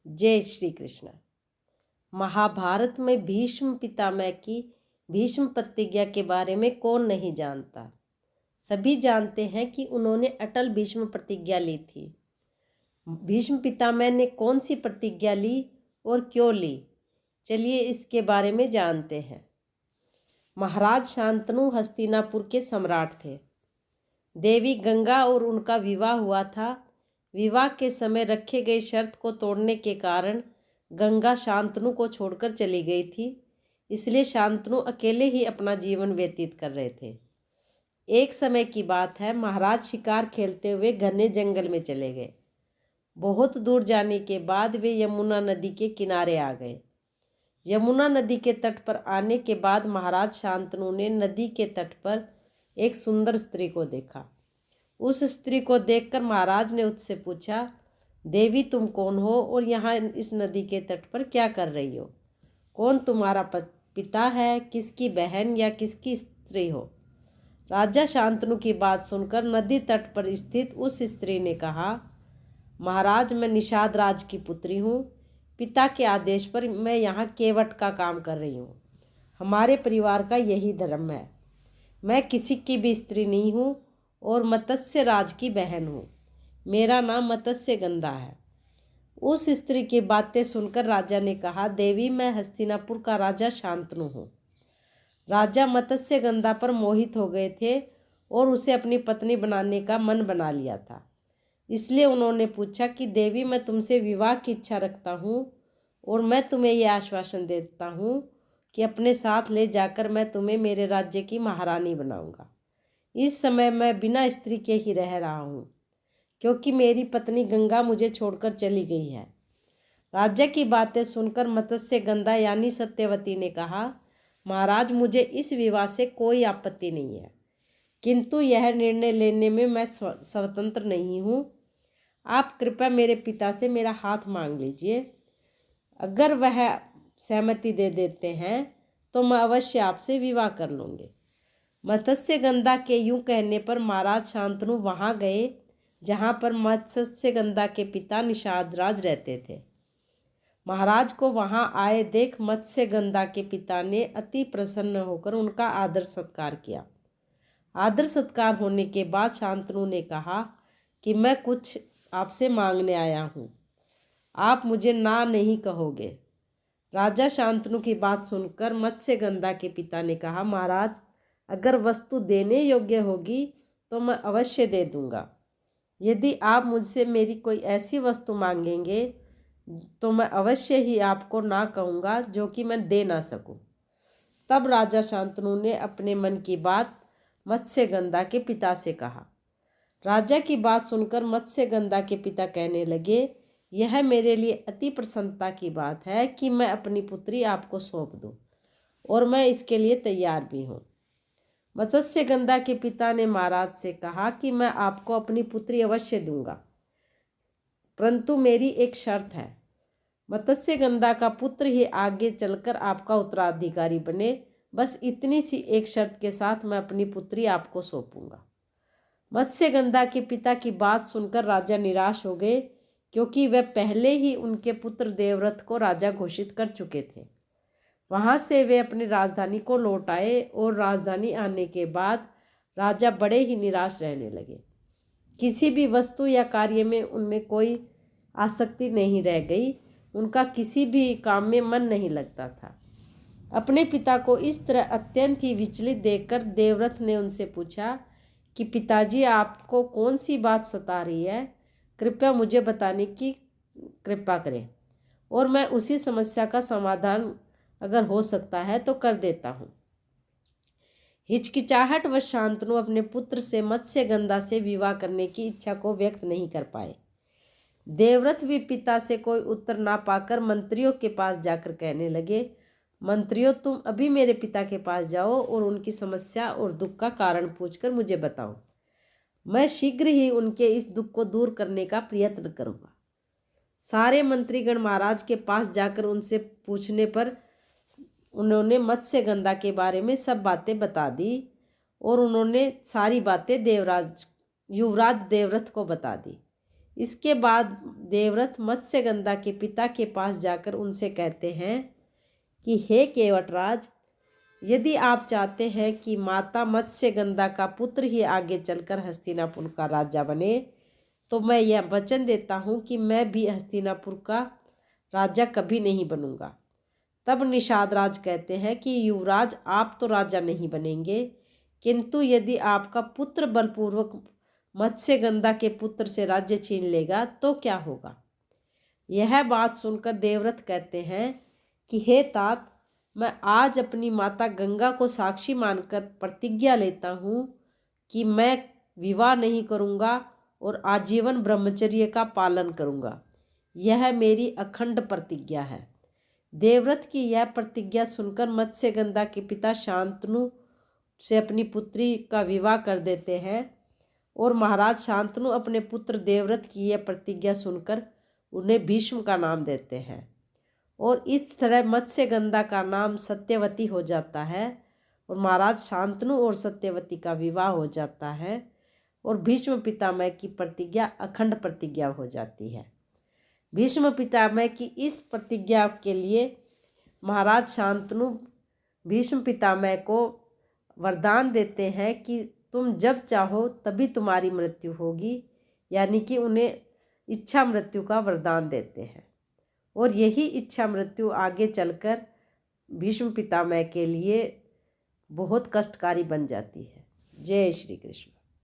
जय श्री कृष्ण। महाभारत में भीष्म पितामह की भीष्म प्रतिज्ञा के बारे में कौन नहीं जानता। सभी जानते हैं कि उन्होंने अटल भीष्म प्रतिज्ञा ली थी। भीष्म पितामह ने कौन सी प्रतिज्ञा ली और क्यों ली, चलिए इसके बारे में जानते हैं। महाराज शांतनु हस्तिनापुर के सम्राट थे। देवी गंगा और उनका विवाह हुआ था। विवाह के समय रखे गए शर्त को तोड़ने के कारण गंगा शांतनु को छोड़कर चली गई थी, इसलिए शांतनु अकेले ही अपना जीवन व्यतीत कर रहे थे। एक समय की बात है, महाराज शिकार खेलते हुए घने जंगल में चले गए। बहुत दूर जाने के बाद वे यमुना नदी के किनारे आ गए। यमुना नदी के तट पर आने के बाद महाराज शांतनु ने नदी के तट पर एक सुंदर स्त्री को देखा। उस स्त्री को देखकर महाराज ने उससे पूछा, देवी तुम कौन हो और यहाँ इस नदी के तट पर क्या कर रही हो? कौन तुम्हारा पिता है, किसकी बहन या किसकी स्त्री हो? राजा शांतनु की बात सुनकर नदी तट पर स्थित उस स्त्री ने कहा, महाराज मैं निषाद राज की पुत्री हूँ। पिता के आदेश पर मैं यहाँ केवट का काम कर रही हूँ। हमारे परिवार का यही धर्म है। मैं किसी की भी स्त्री नहीं हूँ और मत्स्य राज की बहन हूँ। मेरा नाम मत्स्य गंधा है। उस स्त्री की बातें सुनकर राजा ने कहा, देवी मैं हस्तिनापुर का राजा शांतनु हूँ। राजा मत्स्य गंधा पर मोहित हो गए थे और उसे अपनी पत्नी बनाने का मन बना लिया था। इसलिए उन्होंने पूछा कि देवी मैं तुमसे विवाह की इच्छा रखता हूँ और मैं तुम्हें यह आश्वासन देता हूँ कि अपने साथ ले जाकर मैं तुम्हें मेरे राज्य की महारानी बनाऊंगा। इस समय मैं बिना स्त्री के ही रह रहा हूँ क्योंकि मेरी पत्नी गंगा मुझे छोड़कर चली गई है। राजा की बातें सुनकर मत्स्य गंधा यानी सत्यवती ने कहा, महाराज मुझे इस विवाह से कोई आपत्ति नहीं है, किंतु यह निर्णय लेने में मैं स्वतंत्र नहीं हूँ। आप कृपया मेरे पिता से मेरा हाथ मांग लीजिए। अगर वह सहमति दे देते हैं तो मैं अवश्य आपसे विवाह कर लूँगी। मत्स्य गंधा के यूं कहने पर महाराज शांतनु वहां गए जहां पर मत्स्य गंधा के पिता निषाद राज रहते थे। महाराज को वहां आए देख मत्स्य गंधा के पिता ने अति प्रसन्न होकर उनका आदर सत्कार किया। आदर सत्कार होने के बाद शांतनु ने कहा कि मैं कुछ आपसे मांगने आया हूँ, आप मुझे ना नहीं कहोगे? राजा शांतनु की बात सुनकर मत्स्य गंधा के पिता ने कहा, महाराज अगर वस्तु देने योग्य होगी तो मैं अवश्य दे दूंगा। यदि आप मुझसे मेरी कोई ऐसी वस्तु मांगेंगे तो मैं अवश्य ही आपको ना कहूँगा जो कि मैं दे ना सकूँ। तब राजा शांतनु ने अपने मन की बात मत्स्य गंधा के पिता से कहा। राजा की बात सुनकर मत्स्य गंधा के पिता कहने लगे, यह मेरे लिए अति प्रसन्नता की बात है कि मैं अपनी पुत्री आपको सौंप दूँ और मैं इसके लिए तैयार भी हूँ। मत्स्य गंधा के पिता ने महाराज से कहा कि मैं आपको अपनी पुत्री अवश्य दूंगा, परंतु मेरी एक शर्त है। मत्स्य गंधा का पुत्र ही आगे चलकर आपका उत्तराधिकारी बने। बस इतनी सी एक शर्त के साथ मैं अपनी पुत्री आपको सौंपूंगा। मत्स्य गंधा के पिता की बात सुनकर राजा निराश हो गए क्योंकि वह पहले ही उनके पुत्र देवव्रत को राजा घोषित कर चुके थे। वहाँ से वे अपनी राजधानी को लौट आए और राजधानी आने के बाद राजा बड़े ही निराश रहने लगे। किसी भी वस्तु या कार्य में उनमें कोई आसक्ति नहीं रह गई। उनका किसी भी काम में मन नहीं लगता था। अपने पिता को इस तरह अत्यंत ही विचलित देखकर देवव्रत ने उनसे पूछा कि पिताजी आपको कौन सी बात सता रही है? कृपया मुझे बताने की कृपा करें और मैं उसी समस्या का समाधान अगर हो सकता है तो कर देता हूँ। हिचकिचाहट व शांतनु अपने पुत्र से मत्स्य गंधा से विवाह करने की इच्छा को व्यक्त नहीं कर पाए। देवव्रत भी पिता से कोई उत्तर ना पाकर मंत्रियों के पास जाकर कहने लगे, मंत्रियों तुम अभी मेरे पिता के पास जाओ और उनकी समस्या और दुख का कारण पूछकर मुझे बताओ। मैं शीघ्र ही उनके इस दुख को दूर करने का प्रयत्न करूँगा। सारे मंत्रीगण महाराज के पास जाकर उनसे पूछने पर उन्होंने मत्स्य गंधा के बारे में सब बातें बता दी और उन्होंने सारी बातें युवराज देवव्रत को बता दी। इसके बाद देवव्रत मत्स्यगंधा के पिता के पास जाकर उनसे कहते हैं कि हे केवटराज, यदि आप चाहते हैं कि माता मत्स्यगंधा का पुत्र ही आगे चलकर हस्तिनापुर का राजा बने, तो मैं यह वचन देता हूँ कि मैं भी हस्तिनापुर का राजा कभी नहीं बनूंगा। तब निषाद राज कहते हैं कि युवराज, आप तो राजा नहीं बनेंगे, किंतु यदि आपका पुत्र बलपूर्वक मत्स्यगंधा के पुत्र से राज्य छीन लेगा तो क्या होगा। यह बात सुनकर देवव्रत कहते हैं कि हे तात, मैं आज अपनी माता गंगा को साक्षी मानकर प्रतिज्ञा लेता हूँ कि मैं विवाह नहीं करूँगा और आजीवन ब्रह्मचर्य का पालन करूँगा। यह मेरी अखंड प्रतिज्ञा है। देवव्रत की यह प्रतिज्ञा सुनकर मत्स्यगंधा के पिता शांतनु से अपनी पुत्री का विवाह कर देते हैं और महाराज शांतनु अपने पुत्र देवव्रत की यह प्रतिज्ञा सुनकर उन्हें भीष्म का नाम देते हैं और इस तरह मत्स्यगंधा का नाम सत्यवती हो जाता है और महाराज शांतनु और सत्यवती का विवाह हो जाता है और भीष्म पितामह की प्रतिज्ञा अखंड प्रतिज्ञा हो जाती है। भीष्म पितामह की इस प्रतिज्ञा के लिए महाराज शांतनु भीष्म पितामह को वरदान देते हैं कि तुम जब चाहो तभी तुम्हारी मृत्यु होगी, यानी कि उन्हें इच्छा मृत्यु का वरदान देते हैं और यही इच्छा मृत्यु आगे चलकर भीष्म पितामह के लिए बहुत कष्टकारी बन जाती है। जय श्री कृष्ण।